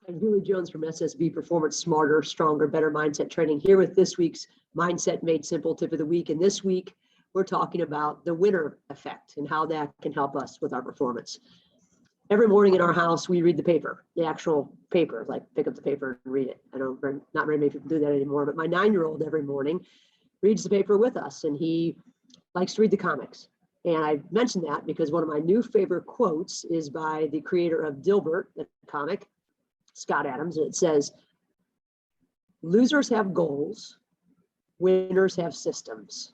I'm Julie Jones from SSB Performance Smarter, Stronger, Better Mindset Training, here with this week's Mindset Made Simple tip of the week. And this week, we're talking about the winner effect and how that can help us with our performance. Every morning in our house, we read the paper, the actual paper, like pick up the paper and read it. I don't, not very many people do that anymore, but my 9-year-old every morning reads the paper with us, and he likes to read the comics. And I mentioned that because one of my new favorite quotes is by the creator of Dilbert, the comic, Scott Adams, and it says, losers have goals, winners have systems.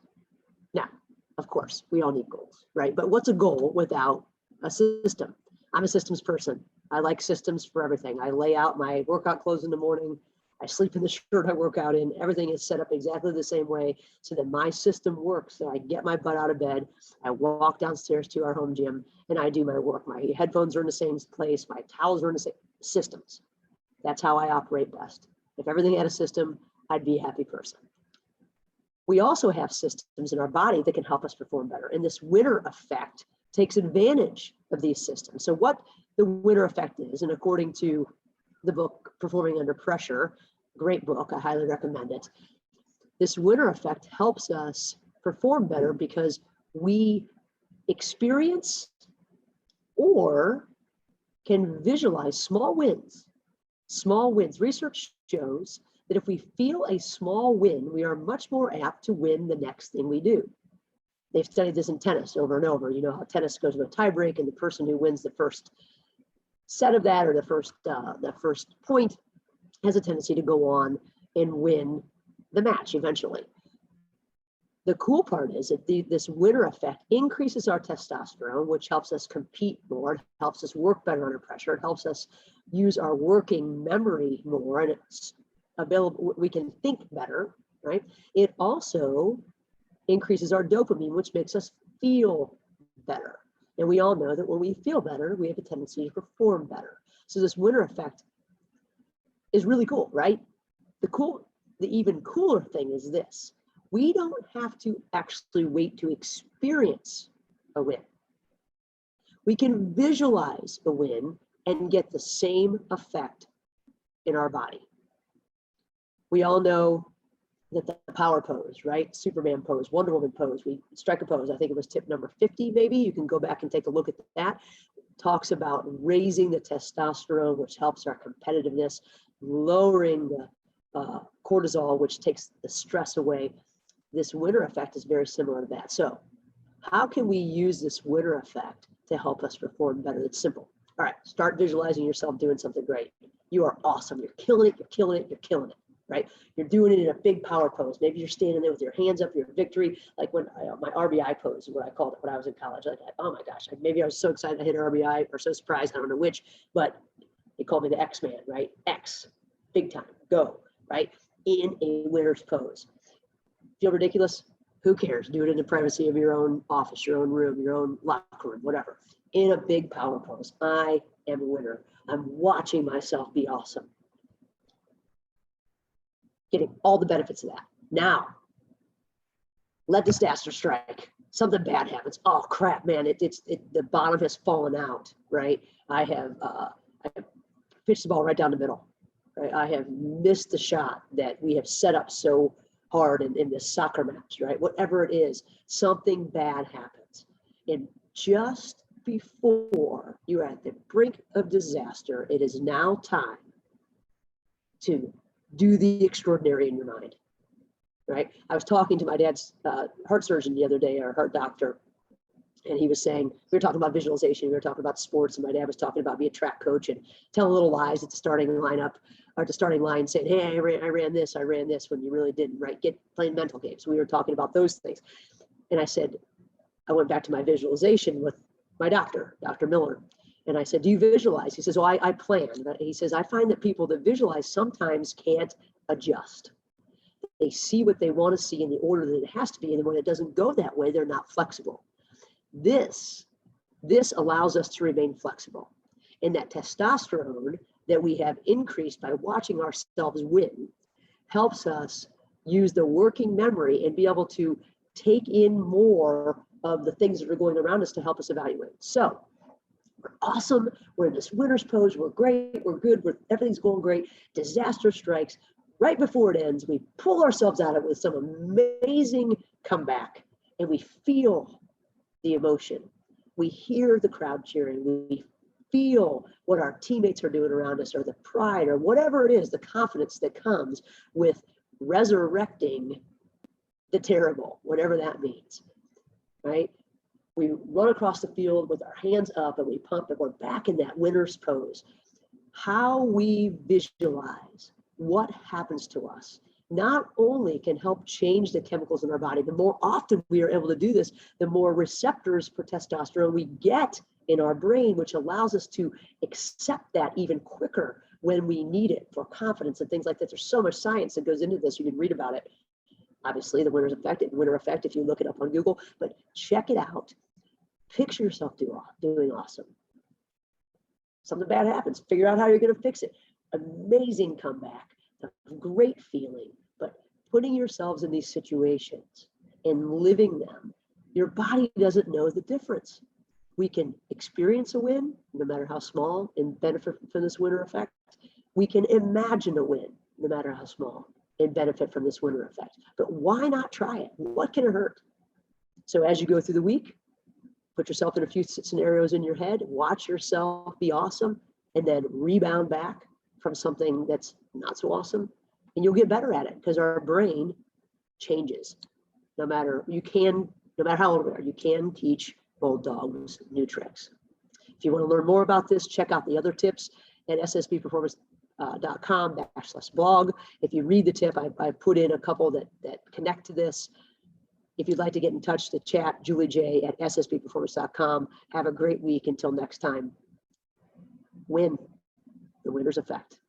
Now, of course, we all need goals, right? But what's a goal without a system? I'm a systems person. I like systems for everything. I lay out my workout clothes in the morning. I sleep in the shirt I work out in. Everything is set up exactly the same way so that my system works. So I get my butt out of bed. I walk downstairs to our home gym and I do my work. My headphones are in the same place. My towels are in the same systems. That's how I operate best. If everything had a system, I'd be a happy person. We also have systems in our body that can help us perform better. And this winner effect takes advantage of these systems. So what the winner effect is, and according to the book, Performing Under Pressure, great book, I highly recommend it. This winner effect helps us perform better because we experience or can visualize small wins. Small wins. Research shows that if we feel a small win, we are much more apt to win the next thing we do. They've studied this in tennis over and over. You know how tennis goes to a tiebreak, and the person who wins the first set of that or the first point has a tendency to go on and win the match eventually. The cool part is that this winner effect increases our testosterone, which helps us compete more, it helps us work better under pressure, it helps us use our working memory more, and it's available, we can think better, right? It also increases our dopamine, which makes us feel better. And we all know that when we feel better, we have a tendency to perform better. So this winner effect is really cool, right? The even cooler thing is this. We don't have to actually wait to experience a win. We can visualize a win and get the same effect in our body. We all know that the power pose, right? Superman pose, Wonder Woman pose, we strike a pose. I think it was tip number 50, maybe. You can go back and take a look at that. Talks about raising the testosterone, which helps our competitiveness, lowering the cortisol, which takes the stress away. This winner effect is very similar to that. So how can we use this winner effect to help us perform better? It's simple. All right, start visualizing yourself doing something great. You are awesome. You're killing it. You're killing it. You're killing it. Right? You're doing it in a big power pose. Maybe you're standing there with your hands up, your victory, like when my RBI pose is what I called it when I was in college. Like, oh my gosh, maybe I was so excited I hit an RBI or so surprised, I don't know which, but they called me the X-Man, right? X, big time, go, right? In a winner's pose. Feel ridiculous? Who cares? Do it in the privacy of your own office, your own room, your own locker room, whatever. In a big power pose. I am a winner. I'm watching myself be awesome. Getting all the benefits of that. Now, let disaster strike. Something bad happens. Oh crap, man! The bottom has fallen out. Right? I have pitched the ball right down the middle. Right? I have missed the shot that we have set up so hard in this soccer match. Right? Whatever it is, something bad happens, and just before you're at the brink of disaster, it is now time to do the extraordinary in your mind, right? I was talking to my dad's heart surgeon the other day, our heart doctor, and he was saying, we were talking about visualization, we were talking about sports, and my dad was talking about being a track coach and telling little lies at the starting lineup, or the starting line, saying, hey, I ran this, when you really didn't, right? Playing mental games. We were talking about those things. And I said, I went back to my visualization with my doctor, Dr. Miller. And I said, do you visualize? He says, oh, I plan. He says, I find that people that visualize sometimes can't adjust. They see what they want to see in the order that it has to be. And when it doesn't go that way, they're not flexible. This allows us to remain flexible. And that testosterone that we have increased by watching ourselves win helps us use the working memory and be able to take in more of the things that are going around us to help us evaluate. So We're awesome. We're in this winner's pose. We're great. We're good. Everything's going great. Disaster strikes. Right before it ends, we pull ourselves out of it with some amazing comeback, and we feel the emotion. We hear the crowd cheering. We feel what our teammates are doing around us, or the pride, or whatever it is, the confidence that comes with resurrecting the terrible, whatever that means, right? We run across the field with our hands up and we pump, and we're back in that winner's pose. How we visualize what happens to us not only can help change the chemicals in our body. The more often we are able to do this, the more receptors for testosterone we get in our brain, which allows us to accept that even quicker when we need it for confidence and things like that. There's so much science that goes into this. You can read about it. Obviously, the winner effect, if you look it up on Google, but check it out. Picture yourself doing awesome. Something bad happens. Figure out how you're going to fix it. Amazing comeback. A great feeling. But putting yourselves in these situations and living them, your body doesn't know the difference. We can experience a win, no matter how small, and benefit from this winner effect. We can imagine a win, no matter how small, and benefit from this winner effect. But why not try it? What can it hurt? So as you go through the week, put yourself in a few scenarios in your head, watch yourself be awesome, and then rebound back from something that's not so awesome. And you'll get better at it because our brain changes. No matter how old we are, you can teach old dogs new tricks. If you want to learn more about this, check out the other tips at ssbperformance.com/blog. If you read the tip, I put in a couple that connect to this. If you'd like to get in touch, the chat, juliej@ssbperformance.com. Have a great week. Until next time, win the winner's effect.